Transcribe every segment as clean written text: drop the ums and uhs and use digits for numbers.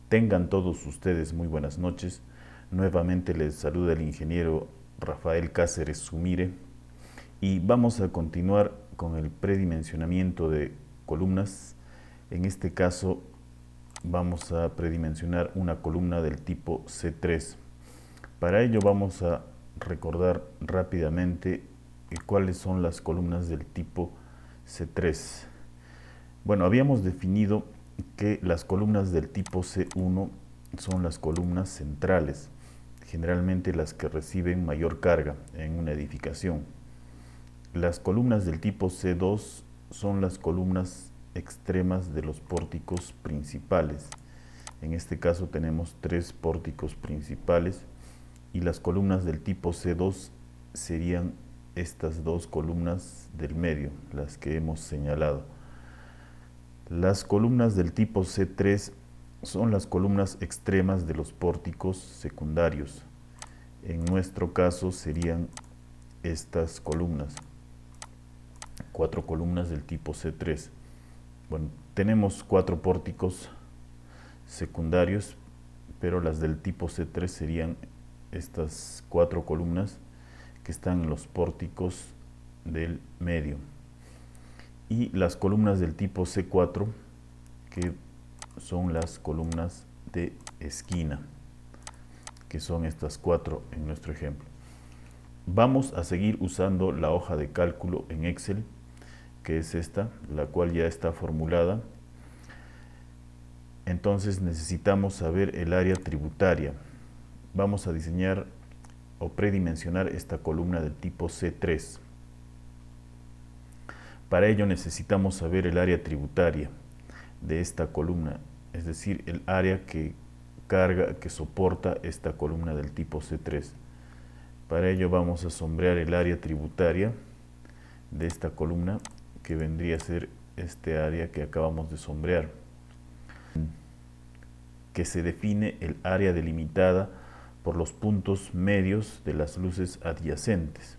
Tengan todos ustedes muy buenas noches. Nuevamente les saluda el ingeniero Rafael Cáceres Sumire y vamos a continuar con el predimensionamiento de columnas. En este caso vamos a predimensionar una columna del tipo C3. Para ello vamos a recordar rápidamente cuáles son las columnas del tipo C3. Bueno, habíamos definido que las columnas del tipo C1 son las columnas centrales, generalmente las que reciben mayor carga en una edificación. Las columnas del tipo C2 son las columnas extremas de los pórticos principales. En este caso tenemos 3 pórticos principales y las columnas del tipo C2 serían estas 2 columnas del medio, las que hemos señalado. Las columnas del tipo C3 son las columnas extremas de los pórticos secundarios. En nuestro caso serían estas columnas, 4 columnas del tipo C3. Bueno, tenemos 4 pórticos secundarios, pero las del tipo C3 serían estas 4 columnas que están en los pórticos del medio. Y las columnas del tipo C4, que son las columnas de esquina, que son estas 4 en nuestro ejemplo. Vamos a seguir usando la hoja de cálculo en Excel, que es esta, la cual ya está formulada. Entonces necesitamos saber el área tributaria. Vamos a diseñar o predimensionar esta columna del tipo C3. Para ello necesitamos saber el área tributaria de esta columna, es decir, el área que carga, que soporta esta columna del tipo C3. Para ello vamos a sombrear el área tributaria de esta columna, que vendría a ser este área que acabamos de sombrear, que se define el área delimitada por los puntos medios de las luces adyacentes.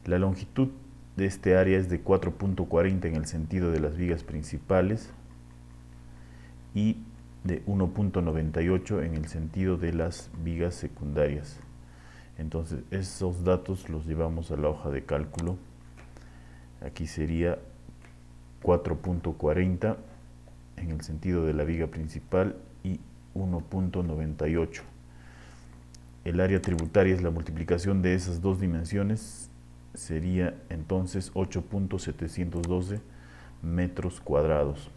La longitud de este área es de 4.40 en el sentido de las vigas principales y de 1.98 en el sentido de las vigas secundarias. Entonces esos datos los llevamos a la hoja de cálculo. Aquí sería 4.40 en el sentido de la viga principal y 1.98. El área tributaria es la multiplicación de esas dos dimensiones, sería entonces 8.712 metros cuadrados.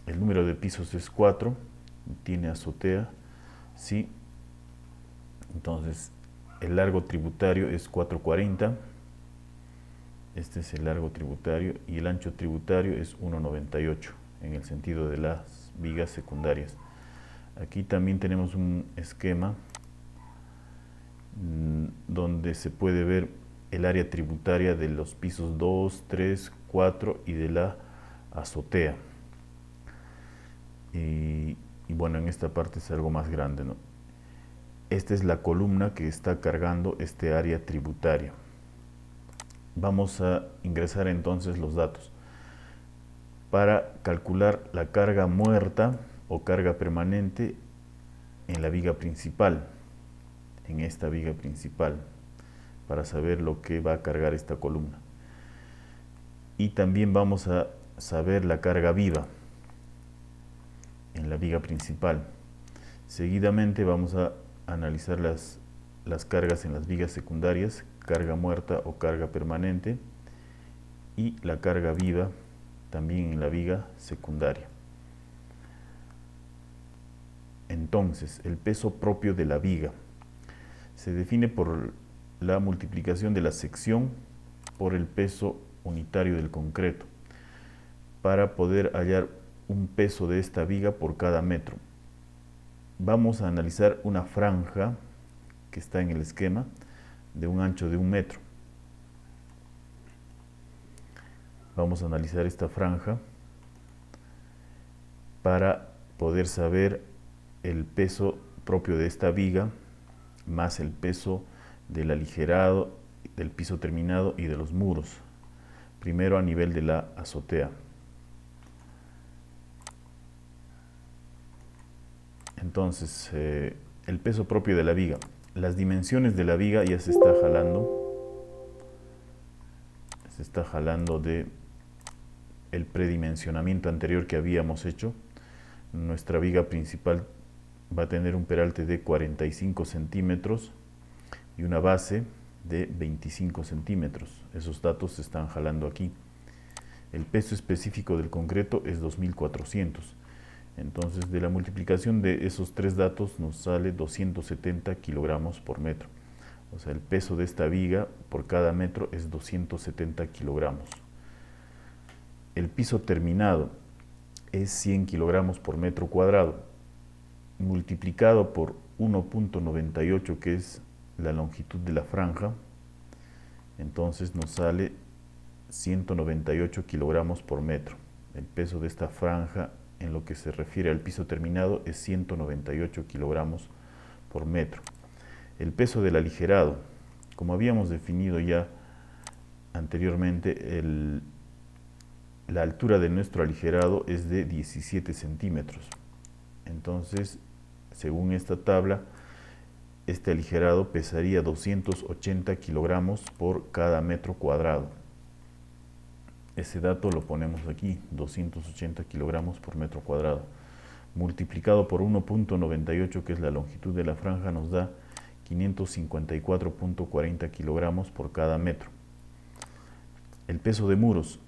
El número de pisos es 4, tiene azotea, ¿sí? Entonces el largo tributario es 440, este es el largo tributario, y el ancho tributario es 1.98 en el sentido de las vigas secundarias. Aquí también tenemos un esquema donde se puede ver el área tributaria de los pisos 2, 3, 4 y de la azotea. Y bueno, en esta parte es algo más grande, ¿no? Esta es la columna que está cargando este área tributaria. Vamos a ingresar entonces los datos. Para calcular la carga muerta o carga permanente en la viga principal, en esta viga principal, para saber lo que va a cargar esta columna. Y también vamos a saber la carga viva en la viga principal. Seguidamente vamos a analizar las cargas en las vigas secundarias, carga muerta o carga permanente, y la carga viva también en la viga secundaria. Entonces, el peso propio de la viga se define por la multiplicación de la sección por el peso unitario del concreto, para poder hallar un peso de esta viga por cada metro. Vamos a analizar una franja que está en el esquema de un ancho de 1 metro. Vamos a analizar esta franja para poder saber el peso propio de esta viga más el peso del aligerado, del piso terminado y de los muros. Primero a nivel de la azotea. Entonces, el peso propio de la viga. Las dimensiones de la viga ya se está jalando. Se está jalando de el predimensionamiento anterior que habíamos hecho. Nuestra viga principal va a tener un peralte de 45 centímetros y una base de 25 centímetros. Esos datos se están jalando aquí. El peso específico del concreto es 2400. Entonces, de la multiplicación de esos tres datos nos sale 270 kilogramos por metro. O sea, el peso de esta viga por cada metro es 270 kilogramos. El piso terminado es 100 kilogramos por metro cuadrado, multiplicado por 1.98, que es la longitud de la franja. Entonces nos sale 198 kilogramos por metro. El peso de esta franja en lo que se refiere al piso terminado es 198 kilogramos por metro. El peso del aligerado, como habíamos definido ya anteriormente, la altura de nuestro aligerado es de 17 centímetros. Entonces, según esta tabla, este aligerado pesaría 280 kilogramos por cada metro cuadrado. Ese dato lo ponemos aquí, 280 kilogramos por metro cuadrado. Multiplicado por 1.98, que es la longitud de la franja, nos da 554.40 kilogramos por cada metro. El peso de muros.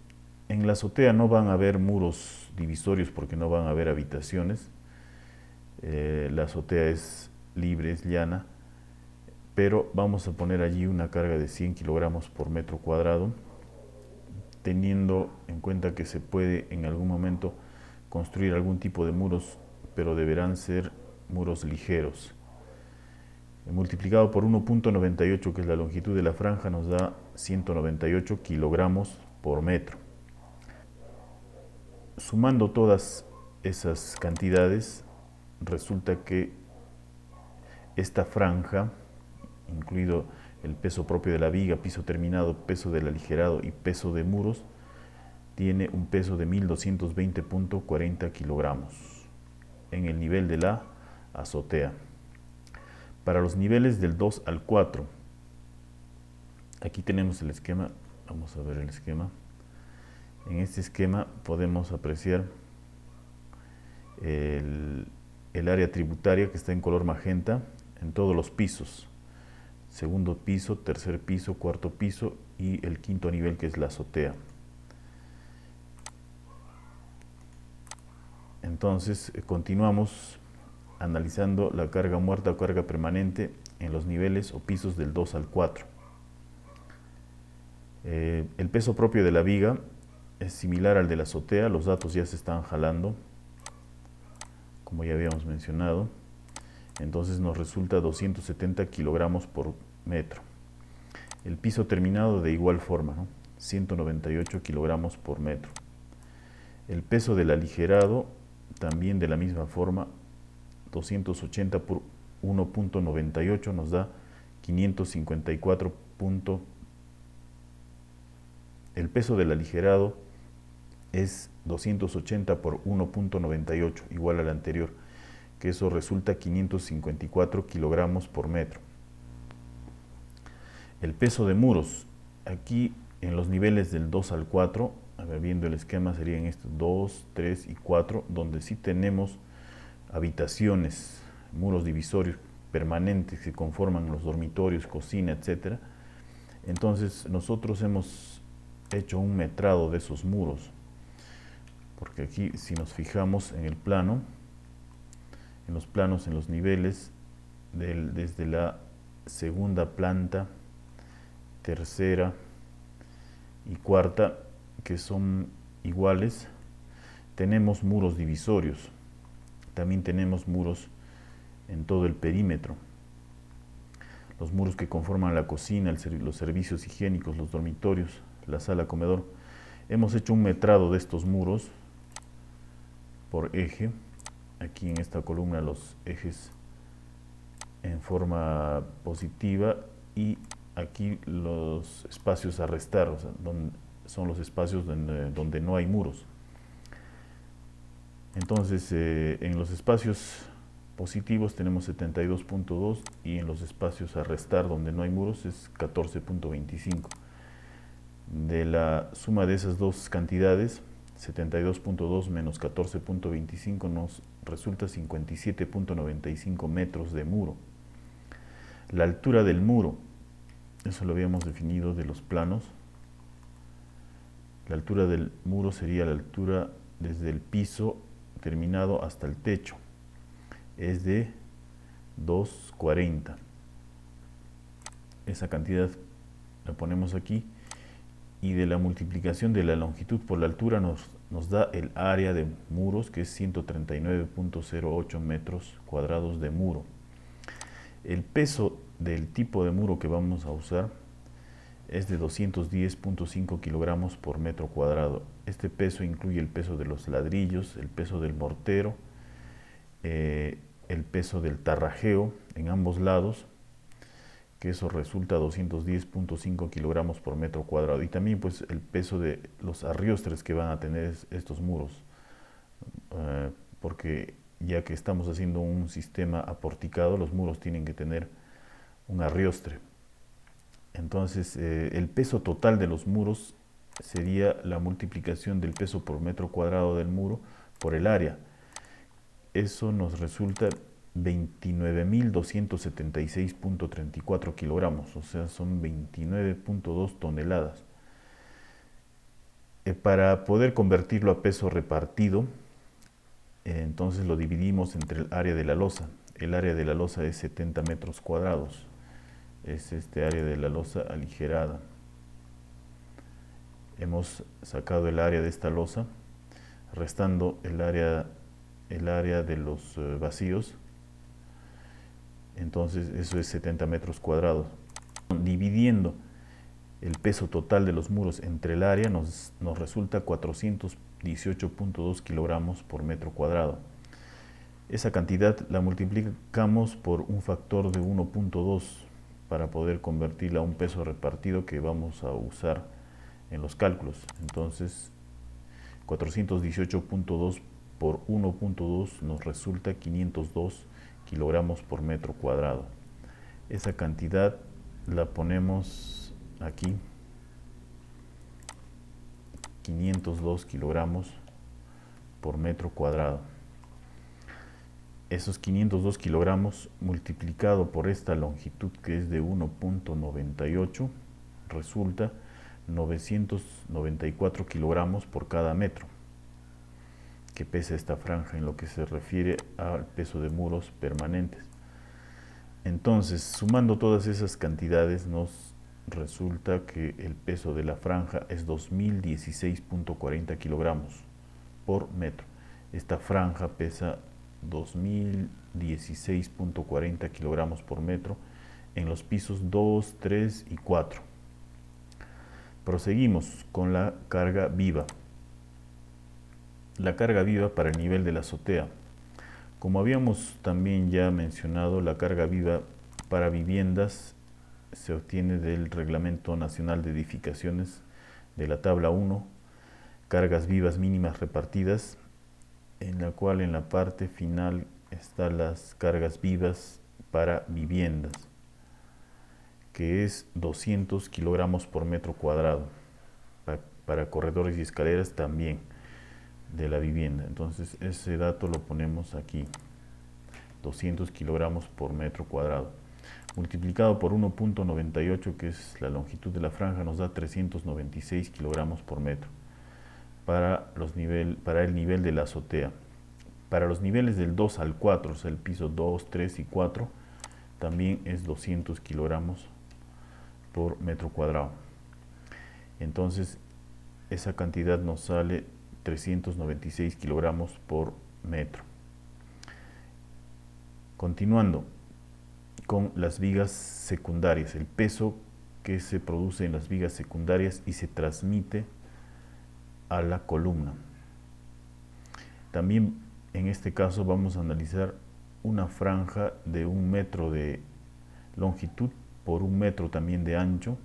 En la azotea no van a haber muros divisorios porque no van a haber habitaciones. La azotea es libre, es llana, pero vamos a poner allí una carga de 100 kilogramos por metro cuadrado, teniendo en cuenta que se puede en algún momento construir algún tipo de muros, pero deberán ser muros ligeros. Multiplicado por 1.98, que es la longitud de la franja, nos da 198 kilogramos por metro. Sumando todas esas cantidades, resulta que esta franja, incluido el peso propio de la viga, piso terminado, peso del aligerado y peso de muros, tiene un peso de 1220.40 kilogramos en el nivel de la azotea. Para los niveles del 2 al 4, aquí tenemos el esquema. Vamos a ver el esquema. En este esquema podemos apreciar el área tributaria que está en color magenta en todos los pisos. Segundo piso, tercer piso, cuarto piso y el quinto nivel, que es la azotea. Entonces continuamos analizando la carga muerta o carga permanente en los niveles o pisos del 2 al 4. El peso propio de la viga es similar al de la azotea. Los datos ya se están jalando, como ya habíamos mencionado. Entonces nos resulta 270 kilogramos por metro. El piso terminado de igual forma, ¿no? 198 kilogramos por metro. El peso del aligerado también de la misma forma, 280 por 1.98 nos da 554. El peso del aligerado es 280 por 1.98, igual al anterior, que eso resulta 554 kilogramos por metro. El peso de muros, aquí en los niveles del 2 al 4, viendo el esquema serían estos 2, 3 y 4, donde sí tenemos habitaciones, muros divisorios permanentes que conforman los dormitorios, cocina, etc. Entonces nosotros hemos hecho un metrado de esos muros, porque aquí si nos fijamos en el plano, en los planos, en los niveles, desde la segunda planta, tercera y cuarta, que son iguales, tenemos muros divisorios. También tenemos muros en todo el perímetro. Los muros que conforman la cocina, los servicios higiénicos, los dormitorios, la sala comedor. Hemos hecho un metrado de estos muros por eje. Aquí en esta columna los ejes en forma positiva y aquí los espacios a restar, o sea, son los espacios donde no hay muros. Entonces, en los espacios positivos tenemos 72.2 y en los espacios a restar donde no hay muros es 14.25. De la suma de esas dos cantidades, 72.2 menos 14.25 nos resulta 57.95 metros de muro. La altura del muro, eso lo habíamos definido de los planos. La altura del muro sería la altura desde el piso terminado hasta el techo. Es de 2,40. Esa cantidad la ponemos aquí. Y de la multiplicación de la longitud por la altura nos da el área de muros, que es 139.08 metros cuadrados de muro. El peso del tipo de muro que vamos a usar es de 210.5 kilogramos por metro cuadrado. Este peso incluye el peso de los ladrillos, el peso del mortero, el peso del tarrajeo en ambos lados, que eso resulta 210.5 kilogramos por metro cuadrado, y también pues el peso de los arriostres que van a tener estos muros, porque ya que estamos haciendo un sistema aporticado, los muros tienen que tener un arriostre. Entonces el peso total de los muros sería la multiplicación del peso por metro cuadrado del muro por el área. Eso nos resulta 29.276.34 kilogramos, o sea, son 29.2 toneladas. Para poder convertirlo a peso repartido, entonces lo dividimos entre el área de la losa. El área de la losa es 70 metros cuadrados. Es este área de la losa aligerada. Hemos sacado el área de esta losa, restando el área de los vacíos. Entonces eso es 70 metros cuadrados. Dividiendo el peso total de los muros entre el área nos resulta 418.2 kilogramos por metro cuadrado. Esa cantidad la multiplicamos por un factor de 1.2 para poder convertirla a un peso repartido que vamos a usar en los cálculos. Entonces 418.2 por 1.2 nos resulta 502 kilogramos por metro cuadrado. Esa cantidad la ponemos aquí, 502 kilogramos por metro cuadrado. Esos 502 kilogramos multiplicado por esta longitud, que es de 1.98, resulta 994 kilogramos por cada metro que pesa esta franja en lo que se refiere al peso de muros permanentes. Entonces, sumando todas esas cantidades, nos resulta que el peso de la franja es 2016.40 kilogramos por metro. Esta franja pesa 2016.40 kilogramos por metro en los pisos 2, 3 y 4. Proseguimos con la carga viva. La carga viva para el nivel de la azotea. Como habíamos también ya mencionado, la carga viva para viviendas se obtiene del Reglamento Nacional de Edificaciones, de la tabla 1, cargas vivas mínimas repartidas, en la cual en la parte final están las cargas vivas para viviendas, que es 200 kilogramos por metro cuadrado. Para corredores y escaleras también de la vivienda. Entonces ese dato lo ponemos aquí, 200 kilogramos por metro cuadrado. Multiplicado por 1.98, que es la longitud de la franja, nos da 396 kilogramos por metro para el nivel de la azotea. Para los niveles del 2 al 4, o sea, el piso 2, 3 y 4, también es 200 kilogramos por metro cuadrado. Entonces, esa cantidad nos sale 396 kilogramos por metro. Continuando con las vigas secundarias, el peso que se produce en las vigas secundarias y se transmite a la columna. También en este caso vamos a analizar una franja de 1 metro de longitud por 1 metro también de ancho,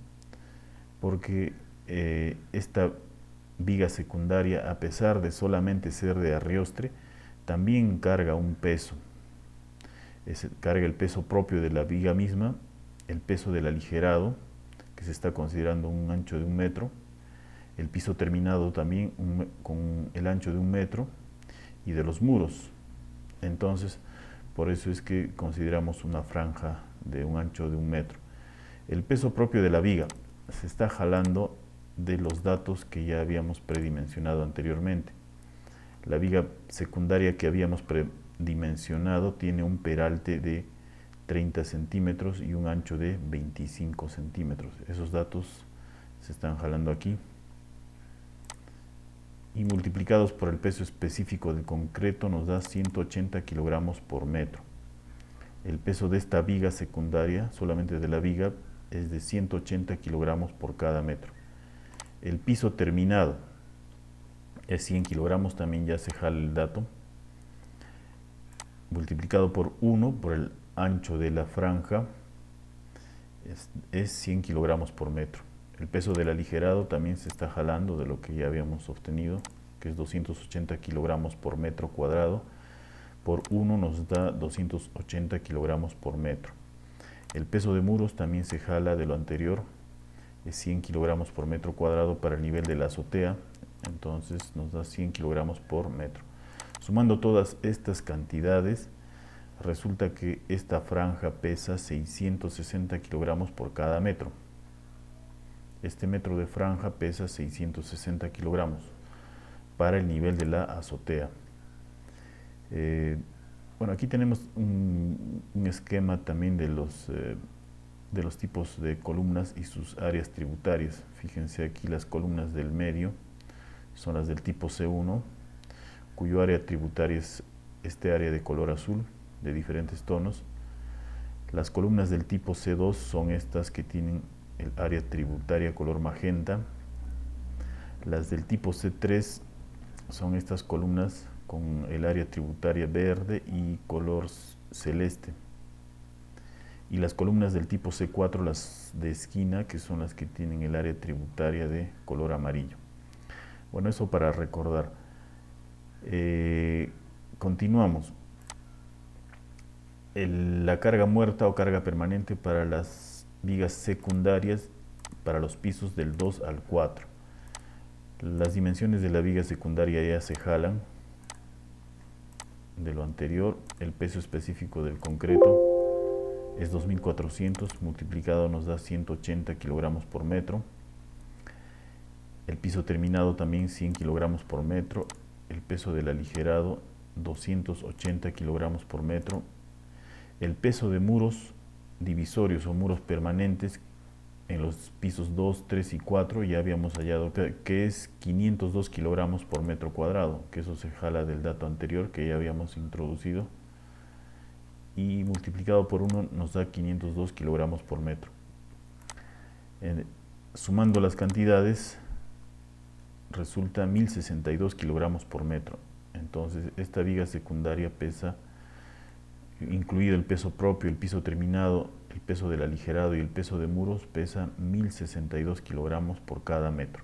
porque esta viga secundaria, a pesar de solamente ser de arriostre, también carga un peso. carga el peso propio de la viga misma, el peso del aligerado, que se está considerando un ancho de 1 metro, el piso terminado también con el ancho de 1 metro, y de los muros. Entonces, por eso es que consideramos una franja de un ancho de 1 metro. El peso propio de la viga se está jalando de los datos que ya habíamos predimensionado anteriormente. La viga secundaria que habíamos predimensionado tiene un peralte de 30 centímetros y un ancho de 25 centímetros. Esos datos se están jalando aquí. Y multiplicados por el peso específico del concreto nos da 180 kilogramos por metro. El peso de esta viga secundaria, solamente de la viga, es de 180 kilogramos por cada metro. El piso terminado es 100 kilogramos, también ya se jala el dato. Multiplicado por 1 por el ancho de la franja es 100 kilogramos por metro. El peso del aligerado también se está jalando de lo que ya habíamos obtenido, que es 280 kilogramos por metro cuadrado. Por 1 nos da 280 kilogramos por metro. El peso de muros también se jala de lo anterior, es 100 kilogramos por metro cuadrado para el nivel de la azotea, entonces nos da 100 kilogramos por metro. Sumando todas estas cantidades, resulta que esta franja pesa 660 kilogramos por cada metro. Este metro de franja pesa 660 kilogramos para el nivel de la azotea. Bueno, aquí tenemos un esquema también de los tipos de columnas y sus áreas tributarias. Fíjense aquí, las columnas del medio son las del tipo C1, cuyo área tributaria es este área de color azul de diferentes tonos. Las columnas del tipo C2 son estas que tienen el área tributaria color magenta. Las del tipo C3 son estas columnas con el área tributaria verde y color celeste. Y las columnas del tipo C4, las de esquina, que son las que tienen el área tributaria de color amarillo. Bueno, eso para recordar. Continuamos. La carga muerta o carga permanente para las vigas secundarias para los pisos del 2 al 4. Las dimensiones de la viga secundaria ya se jalan de lo anterior. El peso específico del concreto es 2400, multiplicado nos da 180 kilogramos por metro. El piso terminado también 100 kilogramos por metro. El peso del aligerado 280 kilogramos por metro. El peso de muros divisorios o muros permanentes en los pisos 2, 3 y 4 ya habíamos hallado que es 502 kilogramos por metro cuadrado, que eso se jala del dato anterior que ya habíamos introducido, y multiplicado por 1 nos da 502 kilogramos por metro. Sumando las cantidades resulta 1062 kilogramos por metro. Entonces esta viga secundaria pesa, incluido el peso propio, el piso terminado, el peso del aligerado y el peso de muros, pesa 1062 kilogramos por cada metro.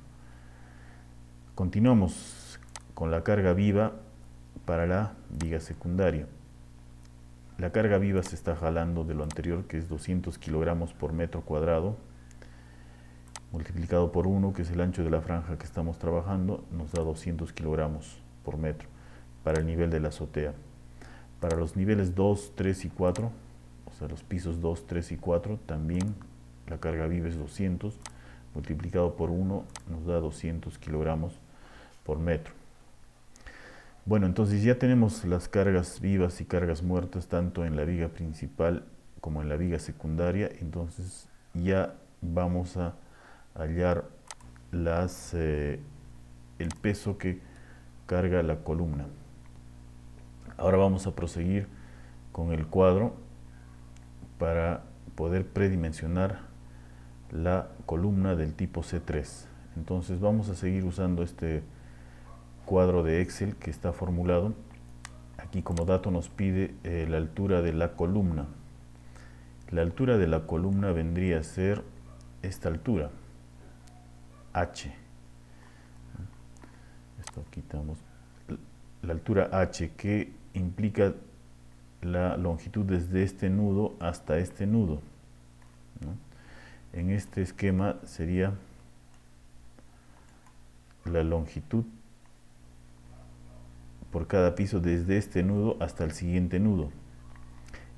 Continuamos con la carga viva para la viga secundaria. La carga viva se está jalando de lo anterior, que es 200 kilogramos por metro cuadrado, multiplicado por 1, que es el ancho de la franja que estamos trabajando, nos da 200 kilogramos por metro para el nivel de la azotea. Para los niveles 2, 3 y 4, o sea, los pisos 2, 3 y 4, también la carga viva es 200, multiplicado por 1 nos da 200 kilogramos por metro. Bueno, entonces ya tenemos las cargas vivas y cargas muertas tanto en la viga principal como en la viga secundaria. Entonces ya vamos a hallar el peso que carga la columna. Ahora vamos a proseguir con el cuadro para poder predimensionar la columna del tipo C3. Entonces vamos a seguir usando este cuadro de Excel que está formulado. Aquí como dato nos pide la altura de la columna. La altura de la columna vendría a ser esta altura, H. Esto quitamos. La altura H, que implica la longitud desde este nudo hasta este nudo, ¿no? En este esquema sería la longitud por cada piso desde este nudo hasta el siguiente nudo.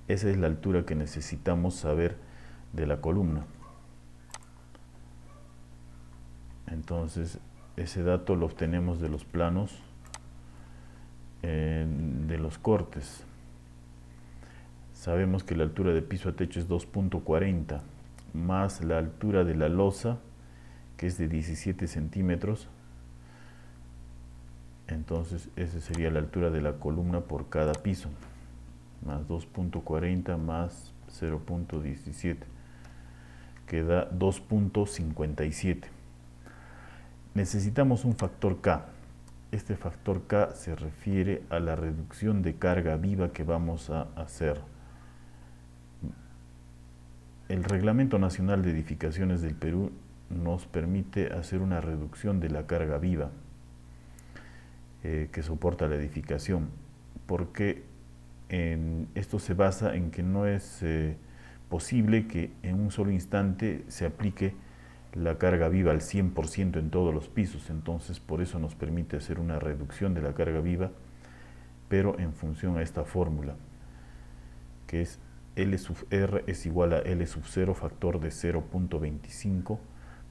Esa es la altura que necesitamos saber de la columna. Entonces, ese dato lo obtenemos de los planos de los cortes. Sabemos que la altura de piso a techo es 2.40 más la altura de la losa, que es de 17 centímetros. Entonces esa sería la altura de la columna por cada piso, más 2.40 más 0.17, que da 2.57. Necesitamos un factor K. Este factor K se refiere a la reducción de carga viva que vamos a hacer. El Reglamento Nacional de Edificaciones del Perú nos permite hacer una reducción de la carga viva que soporta la edificación, porque esto se basa en que no es posible que en un solo instante se aplique la carga viva al 100% en todos los pisos. Entonces por eso nos permite hacer una reducción de la carga viva, pero en función a esta fórmula, que es L sub R es igual a L sub 0 factor de 0.25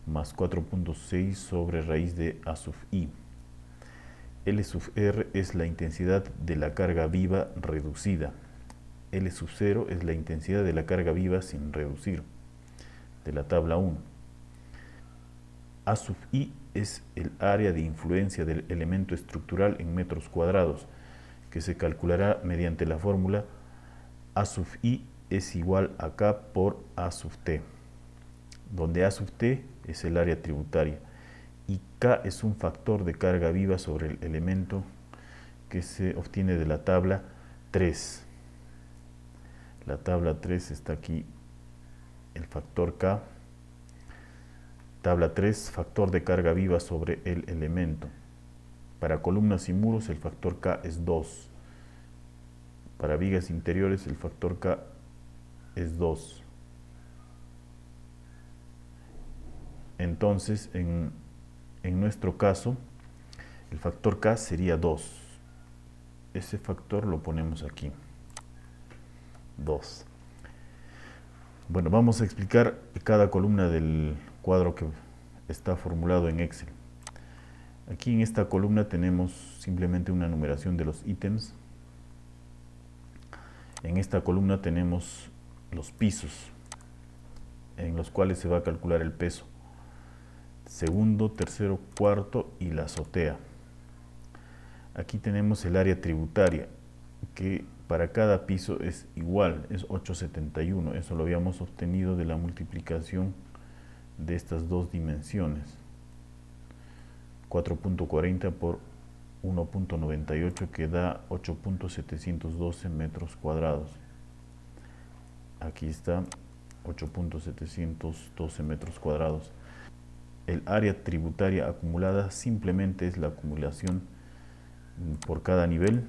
más 4.6 sobre raíz de A sub I. L sub R es la intensidad de la carga viva reducida. L sub 0 es la intensidad de la carga viva sin reducir, de la tabla 1. A sub I es el área de influencia del elemento estructural en metros cuadrados, que se calculará mediante la fórmula A sub I es igual a K por A sub T, donde A sub T es el área tributaria y K es un factor de carga viva sobre el elemento que se obtiene de la tabla 3. La tabla 3 está aquí, el factor K. Tabla 3, factor de carga viva sobre el elemento. Para columnas y muros el factor K es 2. Para vigas interiores el factor K es 2. Entonces, en nuestro caso, el factor K sería 2. Ese factor lo ponemos aquí. 2. Bueno, vamos a explicar cada columna del cuadro que está formulado en Excel. Aquí en esta columna tenemos simplemente una numeración de los ítems. En esta columna tenemos los pisos en los cuales se va a calcular el peso. Segundo, tercero, cuarto y la azotea. Aquí tenemos el área tributaria, que para cada piso es igual, es 871. Eso lo habíamos obtenido de la multiplicación de estas dos dimensiones. 4.40 por 1.98, que da 8.712 metros cuadrados. Aquí está 8.712 metros cuadrados. El área tributaria acumulada simplemente es la acumulación por cada nivel,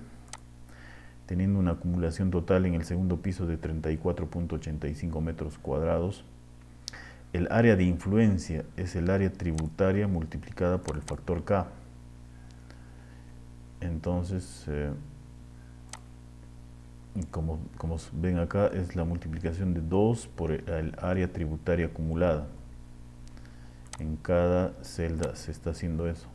teniendo una acumulación total en el segundo piso de 34.85 metros cuadrados. El área de influencia es el área tributaria multiplicada por el factor K. Entonces, como ven acá, es la multiplicación de 2 por el área tributaria acumulada. En cada celda se está haciendo eso.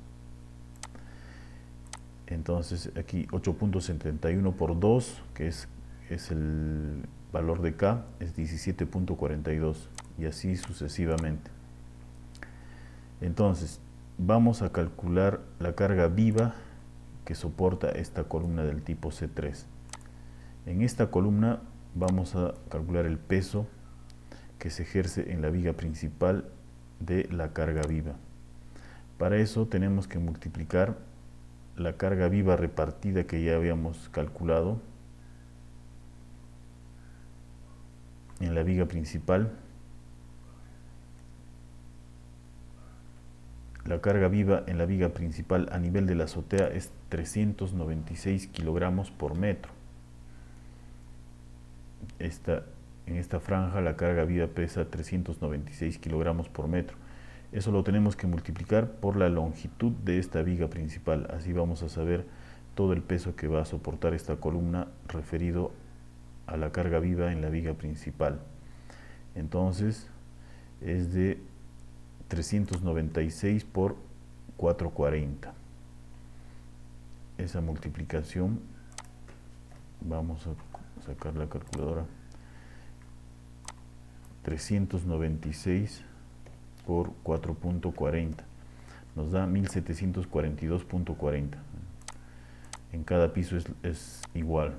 Entonces aquí 8.71 por 2, que es el valor de K, es 17.42 y así sucesivamente. Entonces vamos a calcular la carga viva que soporta esta columna del tipo C3. En esta columna vamos a calcular el peso que se ejerce en la viga principal de la carga viva. Para eso tenemos que multiplicar la carga viva repartida que ya habíamos calculado en la viga principal. La carga viva en la viga principal a nivel de la azotea es 396 kilogramos por metro. en esta franja la carga viva pesa 396 kilogramos por metro. Eso lo tenemos que multiplicar por la longitud de esta viga principal. Así vamos a saber todo el peso que va a soportar esta columna referido a la carga viva en la viga principal. Entonces es de 396 por 440. Esa multiplicación, vamos a sacar la calculadora, 396 por 4.40 nos da 1742.40. En cada piso es igual,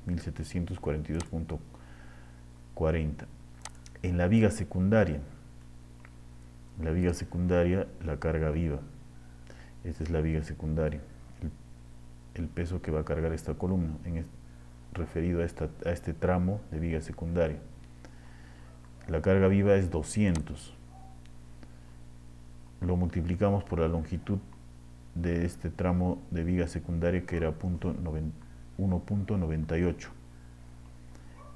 1742.40. En la viga secundaria, la carga viva, esta es la viga secundaria, el peso que va a cargar esta columna referido a este tramo de viga secundaria. La carga viva es 200. Lo multiplicamos por la longitud de este tramo de viga secundaria, que era 1.98.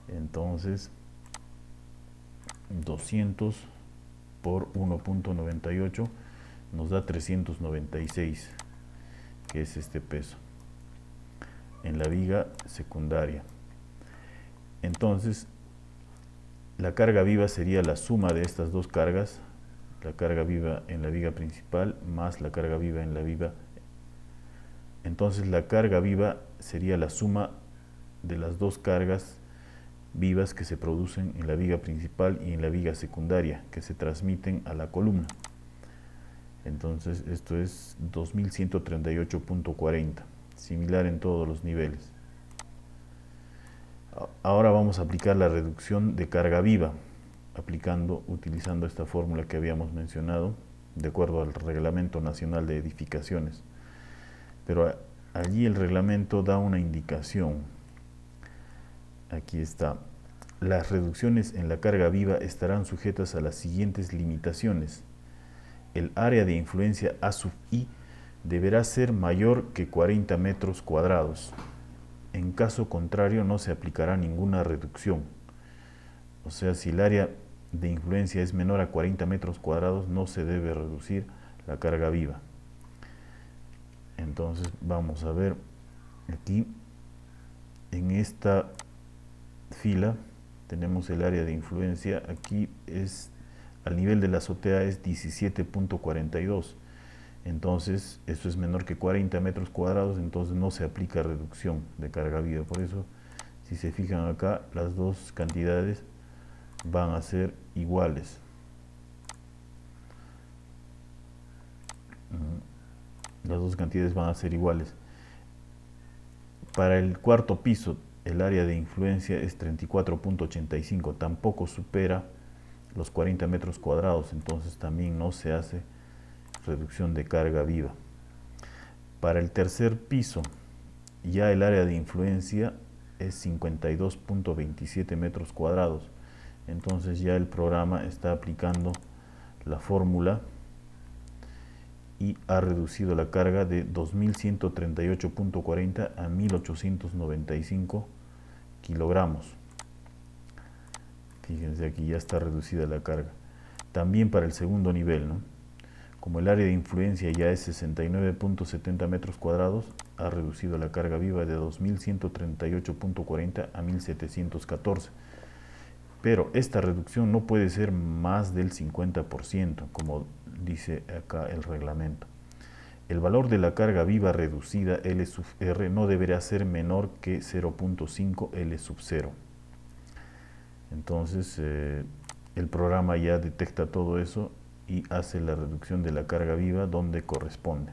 Entonces 200 por 1.98 nos da 396, que es este peso en la viga secundaria. Entonces la carga viva sería la suma de estas dos cargas, la carga viva en la viga principal más la carga viva en la viga. Entonces la carga viva sería la suma de las dos cargas vivas que se producen en la viga principal y en la viga secundaria, que se transmiten a la columna. Entonces esto es 2138.40, similar en todos los niveles. Ahora vamos a aplicar la reducción de carga viva, utilizando esta fórmula que habíamos mencionado, de acuerdo al Reglamento Nacional de Edificaciones. Pero allí el reglamento da una indicación. Aquí está: las reducciones en la carga viva estarán sujetas a las siguientes limitaciones. El área de influencia A sub I deberá ser mayor que 40 metros cuadrados. En caso contrario, no se aplicará ninguna reducción. O sea, si el área de influencia es menor a 40 metros cuadrados, no se debe reducir la carga viva. Entonces vamos a ver aquí, en esta fila tenemos el área de influencia. Aquí es al nivel de la azotea, es 17.42. Entonces esto es menor que 40 metros cuadrados, entonces no se aplica reducción de carga viva. Por eso, si se fijan acá, las dos cantidades van a ser iguales. Las dos cantidades van a ser iguales. Para el cuarto piso, el área de influencia es 34.85, tampoco supera los 40 metros cuadrados, entonces también no se hace reducción de carga viva. Para el tercer piso, ya el área de influencia es 52.27 metros cuadrados, entonces ya el programa está aplicando la fórmula y ha reducido la carga de 2138.40 a 1895 kilogramos. Fíjense, aquí ya está reducida la carga. También para el segundo nivel, ¿no? Como el área de influencia ya es 69.70 metros cuadrados, ha reducido la carga viva de 2138.40 a 1714. Pero esta reducción no puede ser más del 50%, como dice acá el reglamento. El valor de la carga viva reducida L sub R no deberá ser menor que 0.5 L sub 0. Entonces el programa ya detecta todo eso y hace la reducción de la carga viva donde corresponde.